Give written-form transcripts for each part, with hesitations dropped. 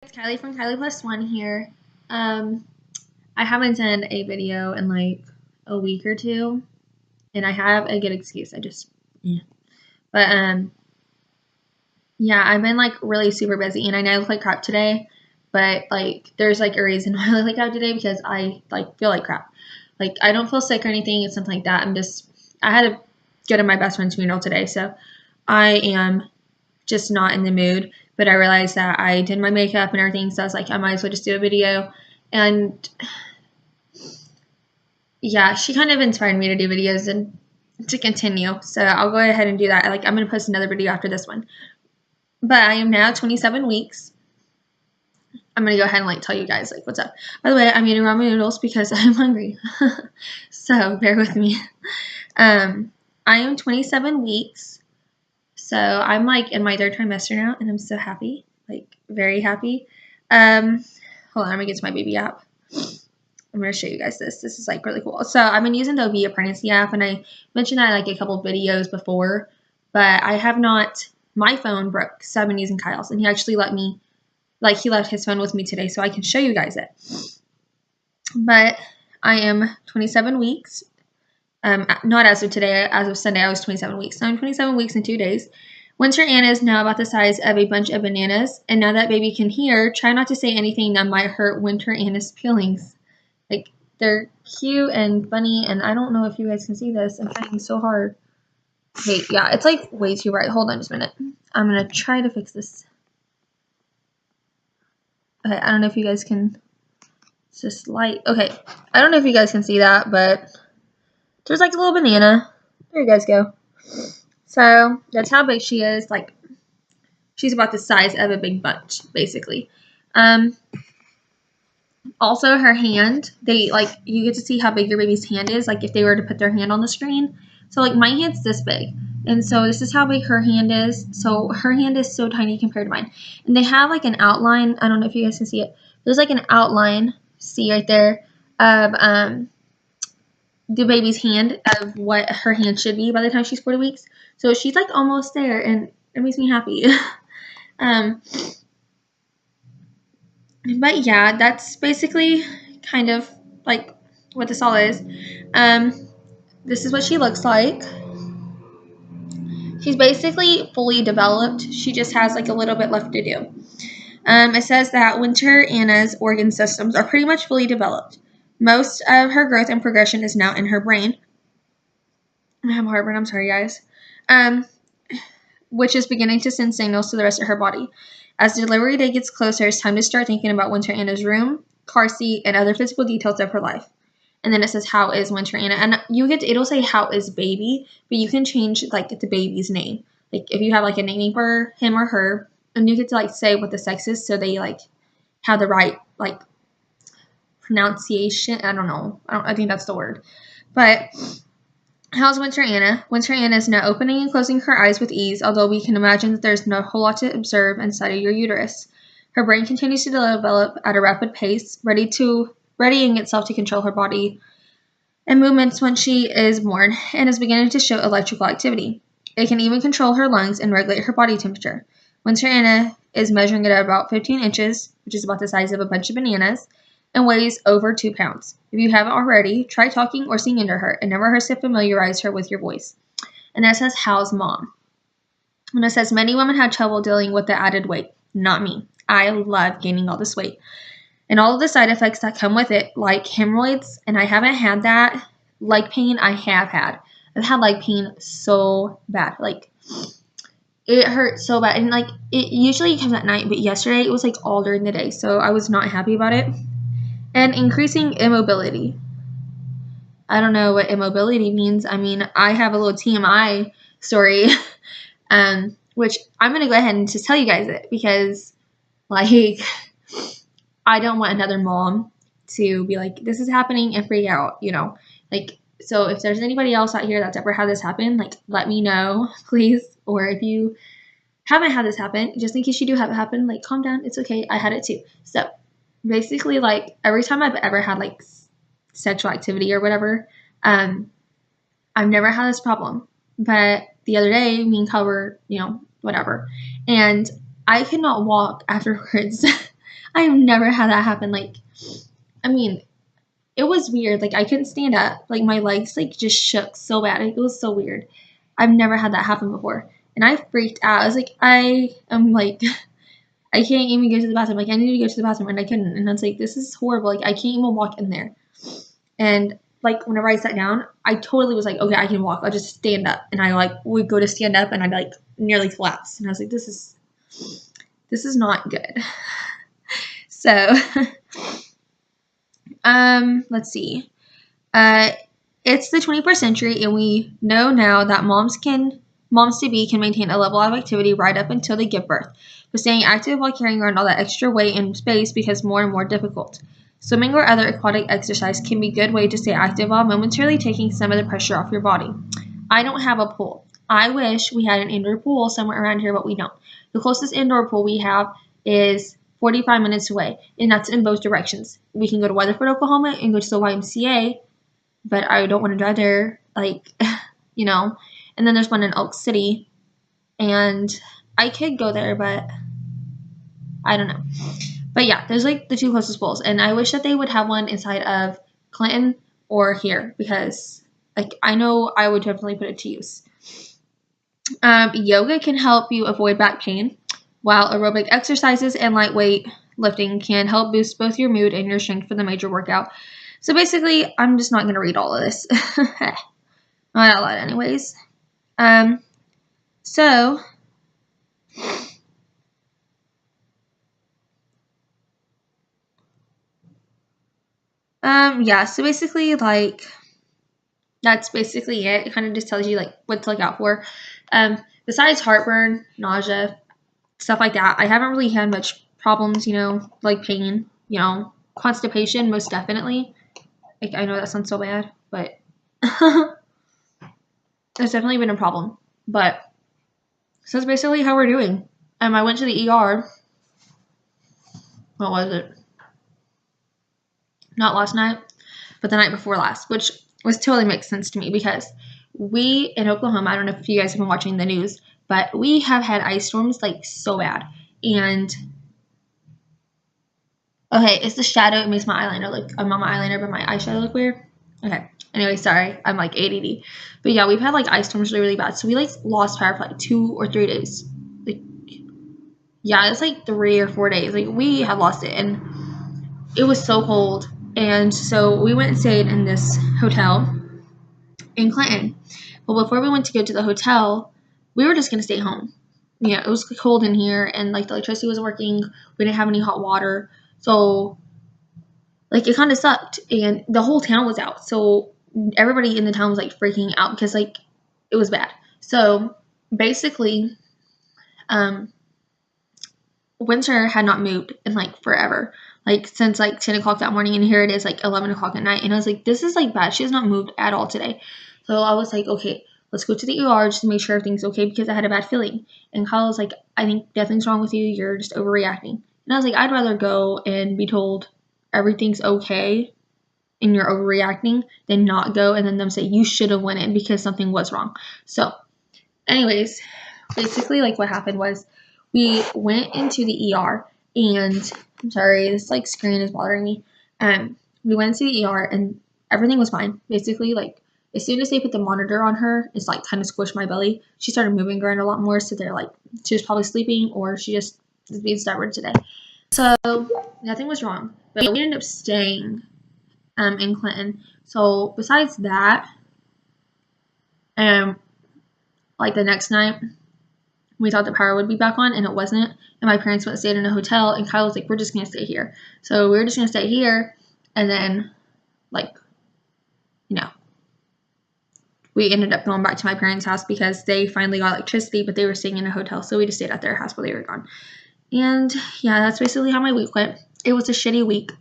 It's Kylie from KyliePlusOne here. Um, I haven't done a video in like a week or two, and I have a good excuse. But yeah, I've been like really super busy, and I know I look like crap today, but like there's like a reason why I look like crap today because I like feel like crap. Like I don't feel sick or anything. It's something like that. I had to go to my best friend's funeral today, so I am just not in the mood. But I realized that I did my makeup and everything, so I was like, I might as well just do a video. And yeah, she kind of inspired me to do videos and to continue. So I'll go ahead and do that. Like I'm gonna post another video after this one. But I am now 27 weeks. I'm gonna go ahead and like tell you guys like what's up. By the way, I'm eating ramen noodles because I'm hungry. So bear with me. I am 27 weeks. So I'm like in my third trimester now, and I'm so happy, like very happy. Hold on, I'm gonna get to my baby app. I'm gonna show you guys this. This is like really cool. So I've been using the OB pregnancy app, and I mentioned that in like a couple of videos before, but I have not. My phone broke, so I've been using Kyle's, and he actually let me, like he left his phone with me today, so I can show you guys it. But I am 27 weeks. Not as of today, as of Sunday, I was 27 weeks. So I'm 27 weeks and 2 days. Winter Anna is now about the size of a bunch of bananas, and now that baby can hear, try not to say anything that might hurt Winter Anna's feelings. Like, they're cute and funny, and I don't know if you guys can see this. I'm trying so hard. Wait, yeah, it's like way too bright. Hold on just a minute. I'm gonna try to fix this. Okay, I don't know if you guys can. It's just light. Okay, I don't know if you guys can see that, but there's like a little banana. There you guys go. So that's how big she is. Like she's about the size of a big bunch, basically. Also her hand, you get to see how big your baby's hand is, like if they were to put their hand on the screen. So like my hand's this big. And so this is how big her hand is. So her hand is so tiny compared to mine. And they have like an outline. I don't know if you guys can see it. There's like an outline, see right there, of the baby's hand of what her hand should be by the time she's 40 weeks. So she's like almost there, and it makes me happy. But yeah, that's basically kind of like what this all is. This is what she looks like. She's basically fully developed. She just has like a little bit left to do. It says that Winter Anna's organ systems are pretty much fully developed. Most of her growth and progression is now in her brain. I have heartburn, I'm sorry guys. Which is beginning to send signals to the rest of her body. As delivery day gets closer, it's time to start thinking about Winter Anna's room, car seat, and other physical details of her life. And then it says, how is Winter Anna? And it'll say, how is baby, but you can change like the baby's name. Like if you have like a nickname for him or her, and you get to like say what the sex is, so they like have the right like pronunciation. I don't know. I think that's the word. But how's Winter Anna? Winter Anna is now opening and closing her eyes with ease, although we can imagine that there's no whole lot to observe inside of your uterus. Her brain continues to develop at a rapid pace, readying itself to control her body and movements when she is born, and is beginning to show electrical activity. It can even control her lungs and regulate her body temperature. Winter Anna is measuring at about 15 inches, which is about the size of a bunch of bananas, and weighs over 2 pounds. If you haven't already, try talking or singing to her. It never hurts to familiarize her with your voice. And that says, how's mom? And it says, many women have trouble dealing with the added weight. Not me. I love gaining all this weight. And all of the side effects that come with it, like hemorrhoids, and I haven't had that. Leg pain, I have had. I've had leg pain so bad. Like, it hurt so bad. And, like, it usually comes at night, but yesterday it was, like, all during the day. So I was not happy about it. And increasing immobility. I don't know what immobility means. I mean, I have a little TMI story, which I'm going to go ahead and just tell you guys it because, like, I don't want another mom to be like, this is happening and freak out, you know. Like, so if there's anybody else out here that's ever had this happen, like, let me know, please. Or if you haven't had this happen, just in case you do have it happen, like, calm down. It's okay. I had it too. So basically, like, every time I've ever had like sexual activity or whatever, I've never had this problem. But the other day, me and Kyle were, whatever, and I could not walk afterwards. I have never had that happen. Like, I mean, it was weird. Like, I couldn't stand up. Like, my legs, like, just shook so bad. Like, it was so weird. I've never had that happen before. And I freaked out. I was like, I am, like, I can't even go to the bathroom. Like, I need to go to the bathroom, and I couldn't. And I was like, this is horrible. Like, I can't even walk in there. And, like, whenever I sat down, I totally was like, okay, I can walk. I'll just stand up. And I, like, would go to stand up, and I'd, like, nearly collapse. And I was like, this is not good. So, let's see. It's the 21st century, and we know now that moms-to-be can maintain a level of activity right up until they give birth, but staying active while carrying around all that extra weight and space becomes more and more difficult. Swimming or other aquatic exercise can be a good way to stay active while momentarily taking some of the pressure off your body. I don't have a pool. I wish we had an indoor pool somewhere around here, but we don't. The closest indoor pool we have is 45 minutes away, and that's in both directions. We can go to Weatherford, Oklahoma, and go to the YMCA, but I don't want to drive there, like, you know. And then there's one in Elk City, and I could go there, but I don't know. But yeah, there's like the two closest pools, and I wish that they would have one inside of Clinton or here, because like I know I would definitely put it to use. Yoga can help you avoid back pain, while aerobic exercises and lightweight lifting can help boost both your mood and your strength for the major workout. So basically, I'm just not going to read all of this. Not a lot anyways. So, yeah, so basically, like, that's basically it. It kind of just tells you, like, what to look out for. Besides heartburn, nausea, stuff like that, I haven't really had much problems, you know, like pain, you know, constipation, most definitely. Like, I know that sounds so bad, but it's definitely been a problem. But, so that's basically how we're doing. I went to the ER. What was it? Not last night, but the night before last, which was totally makes sense to me because we in Oklahoma, I don't know if you guys have been watching the news, but we have had ice storms like so bad. And okay, it's the shadow. It makes my eyeliner look, I'm on my eyeliner, but my eyeshadow look weird. Okay. Anyway, sorry. I'm like ADD. But yeah, we've had like ice storms really, really bad. So we like lost power for like 2 or 3 days. Like, yeah, it's like 3 or 4 days. Like we had lost it, and it was so cold. And so we went and stayed in this hotel in Clinton. But before we went to go to the hotel, we were just going to stay home. Yeah, it was cold in here, and like the electricity wasn't working. We didn't have any hot water. So like it kind of sucked, and the whole town was out. So everybody in the town was like freaking out because like it was bad. So basically, winter had not moved in like forever, like since like 10 o'clock that morning, and here it is like 11 o'clock at night, and I was like, this is like bad. She has not moved at all today. So I was like, okay, let's go to the ER just to make sure everything's okay, because I had a bad feeling. And Kyle was like, I think nothing's wrong with you, you're just overreacting. And I was like, I'd rather go and be told everything's okay and you're overreacting than not go and then them say you should have went in because something was wrong. So anyways, basically like what happened was we went into the ER, and I'm sorry, this like screen is bothering me. We went to the ER and everything was fine. Basically, like as soon as they put the monitor on her, it's like kind of squished my belly. She started moving around a lot more, so they're like she was probably sleeping or she just was being stubborn today. So nothing was wrong, but we ended up staying in Clinton. So besides that, like the next night, we thought the power would be back on, and it wasn't. And my parents went and stayed in a hotel, and Kyle was like, we're just going to stay here. So we were just going to stay here, and then, like, you know, we ended up going back to my parents' house because they finally got electricity, but they were staying in a hotel, so we just stayed at their house while they were gone. And, yeah, that's basically how my week went. It was a shitty week.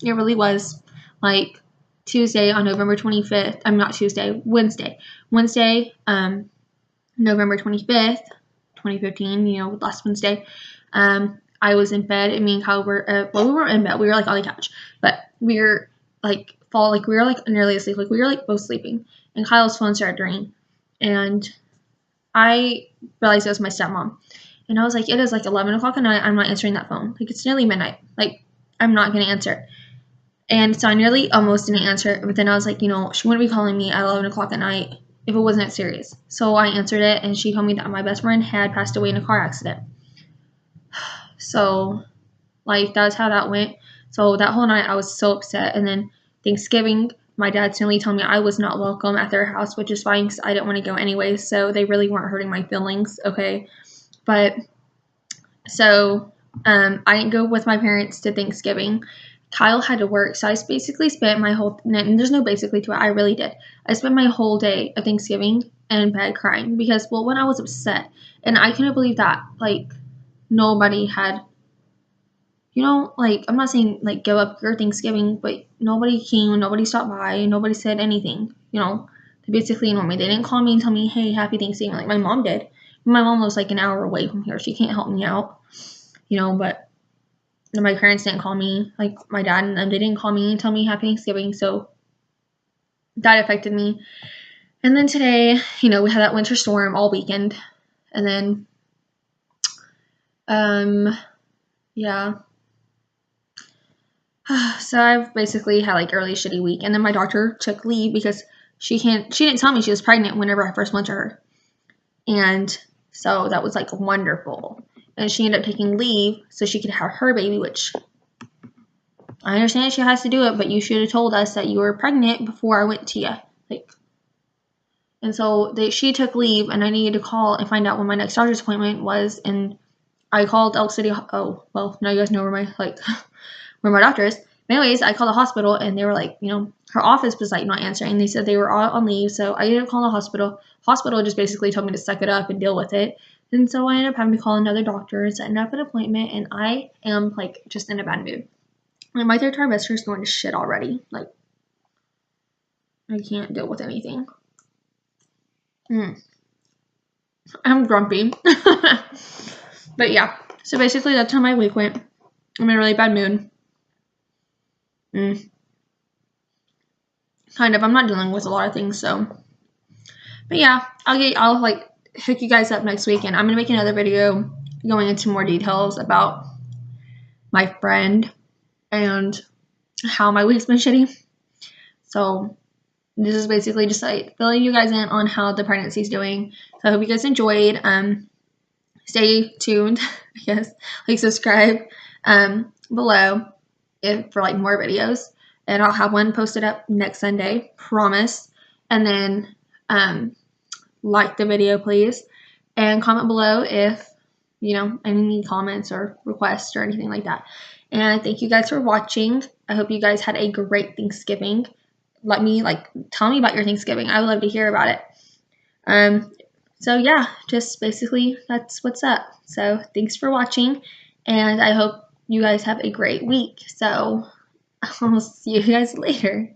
It really was. Like, Tuesday on November 25th, I'm not Tuesday, Wednesday, November 25th, 2015, you know, last Wednesday, I was in bed, and me and Kyle were, well, we weren't in bed, we were, like, on the couch, but we were, like, we were, like, nearly asleep, like, we were, like, both sleeping, and Kyle's phone started ringing, and I realized it was my stepmom, And I was like, it is like 11 o'clock at night. I'm not answering that phone. Like, it's nearly midnight. Like, I'm not going to answer. And so I nearly almost didn't answer. But then I was like, she wouldn't be calling me at 11 o'clock at night if it wasn't serious. So I answered it, and she told me that my best friend had passed away in a car accident. So, like, that's how that went. So that whole night I was so upset. And then Thanksgiving, my dad suddenly told me I was not welcome at their house, which is fine because I didn't want to go anyway. So they really weren't hurting my feelings, okay? But so I didn't go with my parents to Thanksgiving. Kyle had to work, so I basically spent my whole, and there's no basically to it, I really did. I spent my whole day of Thanksgiving in bed crying because, well, when I was upset, and I couldn't believe that, like, nobody had, like, I'm not saying, like, give up your Thanksgiving, but nobody came, nobody stopped by, nobody said anything, They basically ignored me. They didn't call me and tell me, hey, happy Thanksgiving, like my mom did. My mom was, like, an hour away from here. She can't help me out, but my parents didn't call me, like, my dad and them, they didn't call me and tell me happy Thanksgiving, so that affected me. And then today, we had that winter storm all weekend, and then, yeah. So I've basically had, like, a really shitty week, and then my doctor took leave because she didn't tell me she was pregnant whenever I first went to her, and so that was, like, wonderful, and she ended up taking leave so she could have her baby, which I understand she has to do it, but you should have told us that you were pregnant before I went to you, like. And so she took leave, and I needed to call and find out when my next doctor's appointment was, and I called Elk City. Oh, well, now you guys know where my doctor is. But anyways, I called the hospital, and they were like, her office was, like, not answering. They said they were all on leave, so I ended up calling the hospital. Hospital just basically told me to suck it up and deal with it. And so I ended up having to call another doctor, setting up an appointment, and I am, like, just in a bad mood. And my third trimester is going to shit already. Like, I can't deal with anything. I'm grumpy. But yeah, so basically that's how my week went. I'm in a really bad mood. Kind of. I'm not dealing with a lot of things, so. But yeah, I'll like hook you guys up next week, and I'm gonna make another video going into more details about my friend and how my week's been shitty. So this is basically just like filling you guys in on how the pregnancy's doing. So I hope you guys enjoyed. Stay tuned, I guess. Like, subscribe below for like more videos. And I'll have one posted up next Sunday, promise. And then like the video, please. And comment below if, any comments or requests or anything like that. And thank you guys for watching. I hope you guys had a great Thanksgiving. Tell me about your Thanksgiving. I would love to hear about it. So yeah, just basically that's what's up. So thanks for watching, and I hope you guys have a great week. So I'll see you guys later.